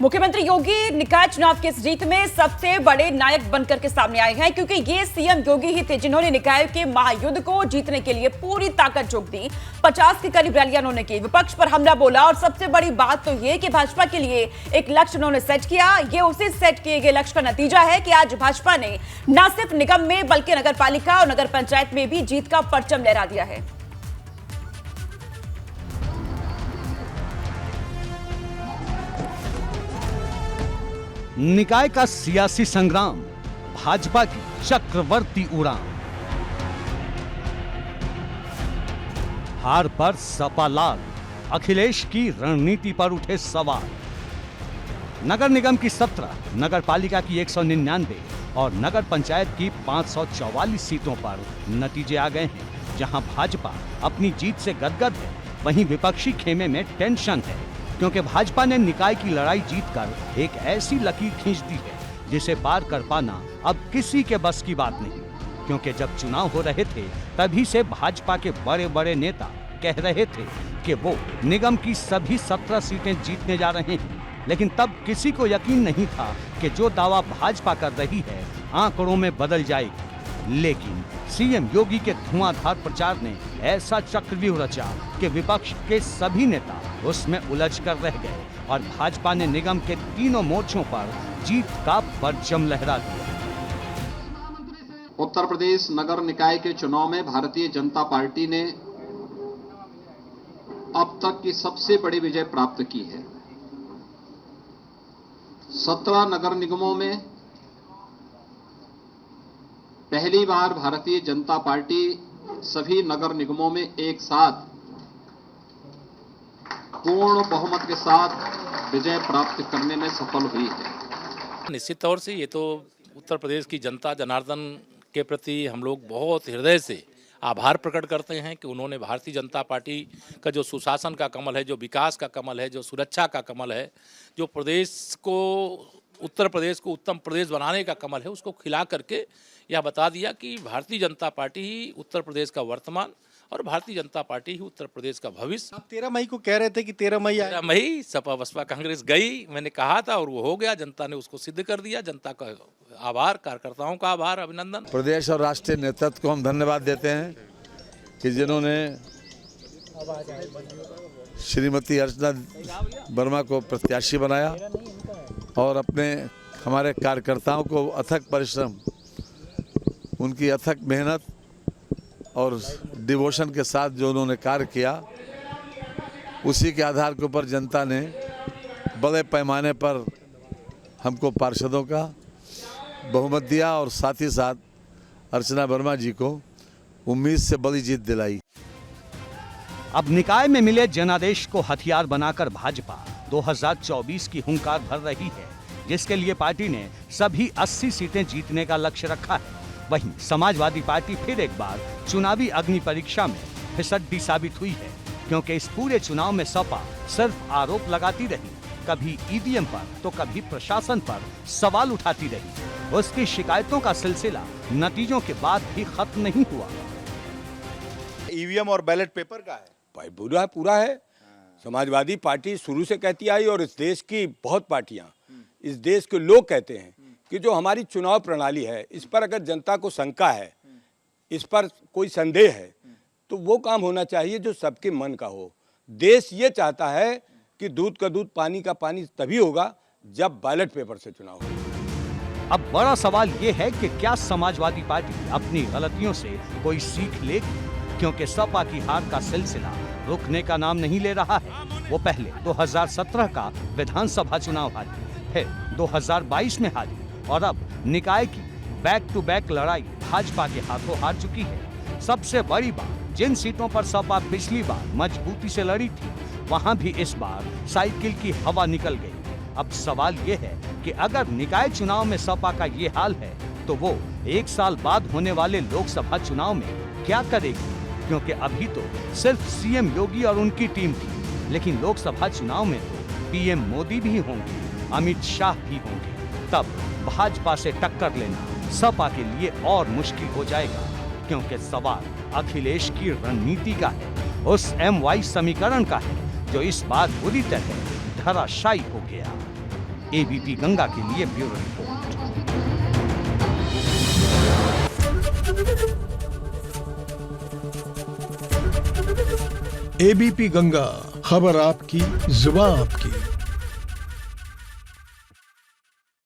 मुख्यमंत्री योगी निकाय चुनाव की इस जीत में सबसे बड़े नायक बनकर के सामने आए हैं, क्योंकि ये सीएम योगी ही थे जिन्होंने निकाय के महायुद्ध को जीतने के लिए पूरी ताकत झोंक दी। 50 के करीब रैलियां उन्होंने की, विपक्ष पर हमला बोला और सबसे बड़ी बात तो ये कि भाजपा के लिए एक लक्ष्य उन्होंने सेट किया। ये उसी सेट किए गए लक्ष्य का नतीजा है कि आज भाजपा ने न सिर्फ निगम में बल्कि नगर पालिका और नगर पंचायत में भी जीत का परचम लहरा दिया है। निकाय का सियासी संग्राम, भाजपा की चक्रवर्ती उड़ान, हार पर सपा लाल, अखिलेश की रणनीति पर उठे सवाल। नगर निगम की 17, नगर पालिका की 199 और नगर पंचायत की 544 सीटों पर नतीजे आ गए हैं। जहां भाजपा अपनी जीत से गदगद है, वहीं विपक्षी खेमे में टेंशन है, क्योंकि भाजपा ने निकाय की लड़ाई जीतकर एक ऐसी लकीर खींच दी है जिसे पार कर पाना अब किसी के बस की बात नहीं। क्योंकि जब चुनाव हो रहे थे तभी से भाजपा के बड़े बड़े नेता कह रहे थे कि वो निगम की सभी 17 सीटें जीतने जा रहे हैं, लेकिन तब किसी को यकीन नहीं था कि जो दावा भाजपा कर रही है आंकड़ों में बदल जाएगी। लेकिन सीएम योगी के धुआंधार प्रचार ने ऐसा चक्रव्यूह रचा कि विपक्ष के सभी नेता उसमें उलझ कर रह गए और भाजपा ने निगम के तीनों मोर्चों पर जीत का परचम लहरा दिया। उत्तर प्रदेश नगर निकाय के चुनाव में भारतीय जनता पार्टी ने अब तक की सबसे बड़ी विजय प्राप्त की है। 17 नगर निगमों में पहली बार भारतीय जनता पार्टी सभी नगर निगमों में एक साथ पूर्ण बहुमत के साथ विजय प्राप्त करने में सफल हुई है। निश्चित तौर से ये तो उत्तर प्रदेश की जनता जनार्दन के प्रति हम लोग बहुत हृदय से आभार प्रकट करते हैं कि उन्होंने भारतीय जनता पार्टी का जो सुशासन का कमल है, जो विकास का कमल है, जो सुरक्षा का कमल है, जो उत्तर प्रदेश को उत्तम प्रदेश बनाने का कमल है, उसको खिला करके यह बता दिया कि भारतीय जनता पार्टी ही उत्तर प्रदेश का वर्तमान और भारतीय जनता पार्टी ही उत्तर प्रदेश का भविष्य। आप 13 मई को कह रहे थे कि 13 मई 13 मई सपा बसपा कांग्रेस गई, मैंने कहा था और वो हो गया। जनता ने उसको सिद्ध कर दिया। जनता का आभार, कार्यकर्ताओं का आभार, अभिनंदन। प्रदेश और राष्ट्रीय नेतृत्व को हम धन्यवाद देते हैं कि जिन्होंने श्रीमती अर्चना वर्मा को प्रत्याशी बनाया और हमारे कार्यकर्ताओं को अथक परिश्रम, उनकी अथक मेहनत और डिवोशन के साथ जो उन्होंने कार्य किया, उसी के आधार के ऊपर जनता ने बड़े पैमाने पर हमको पार्षदों का बहुमत दिया और साथ ही साथ अर्चना वर्मा जी को उम्मीद से बड़ी जीत दिलाई। अब निकाय में मिले जनादेश को हथियार बनाकर भाजपा 2024 की हुंकार भर रही है, जिसके लिए पार्टी ने सभी 80 सीटें जीतने का लक्ष्य रखा है। वहीं समाजवादी पार्टी फिर एक बार चुनावी अग्नि परीक्षा में फिसड्डी साबित हुई है, क्योंकि इस पूरे चुनाव में सपा सिर्फ आरोप लगाती रही, कभी ईवीएम पर तो कभी प्रशासन पर सवाल उठाती रही। उसकी शिकायतों का सिलसिला नतीजों के बाद भी खत्म नहीं हुआ। ईवीएम और बैलेट पेपर का है भाई पूरा है। समाजवादी पार्टी शुरू से कहती आई और इस देश की बहुत पार्टियां, इस देश के लोग कहते हैं कि जो हमारी चुनाव प्रणाली है, इस पर अगर जनता को शंका है, इस पर कोई संदेह है, तो वो काम होना चाहिए जो सबके मन का हो। देश ये चाहता है कि दूध का दूध, पानी का पानी तभी होगा जब बैलेट पेपर से चुनाव हो। अब बड़ा सवाल ये है कि क्या समाजवादी पार्टी अपनी गलतियों से कोई सीख लेगी, क्योंकि सपा की हार का सिलसिला रुकने का नाम नहीं ले रहा है। वो पहले 2017 का विधानसभा चुनाव हारी, फिर 2022 में हारी और अब निकाय की बैक टू बैक लड़ाई भाजपा के हाथों हार चुकी है। सबसे बड़ी बात, जिन सीटों पर सपा पिछली बार मजबूती से लड़ी थी, वहां भी इस बार साइकिल की हवा निकल गई। अब सवाल ये है कि अगर निकाय चुनाव में सपा का ये हाल है तो वो 1 साल बाद होने वाले लोकसभा चुनाव में क्या करेगी, क्योंकि अभी तो सिर्फ सीएम योगी और उनकी टीम थी, लेकिन लोकसभा चुनाव में तो पीएम मोदी भी होंगे, अमित शाह भी होंगे। तब भाजपा से टक्कर लेना सपा के लिए और मुश्किल हो जाएगा, क्योंकि सवाल अखिलेश की रणनीति का है, उस MY समीकरण का है जो इस बार बुरी तरह धराशायी हो गया। एबीपी गंगा के लिए ब्यूरो रिपोर्ट। एबीपी गंगा, खबर आपकी, जुबान आपकी।